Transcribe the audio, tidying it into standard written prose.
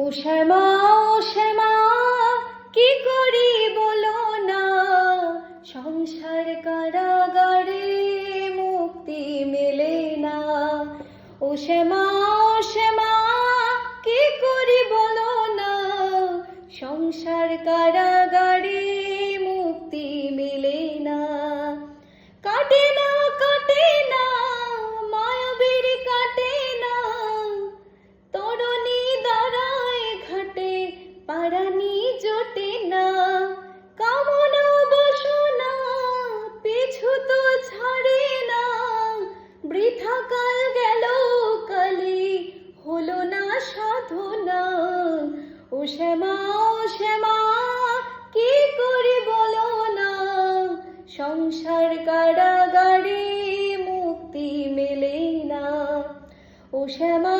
ও শ্যামা ও শ্যামা কি করি বলো না, সংসার কারাগারে মুক্তি মেলে না। ও শ্যামা ও শ্যামা কি করি বলো না, সংসার কারাগারে মুক্তি মেলে না। কাটে না কাটে না মায়াবীর কাটে না, তরুণী দাঁড়ায় ঘাটে পারানি জোটে না। কামনা বাসনা পিছু তো ছাড়ে না, বৃথা কাল গেল কালে হলো না সাধনা। ও শ্যামা কি করি বলো না, সংসার কারাগারে মুক্তি মেলে না। ও শ্যামা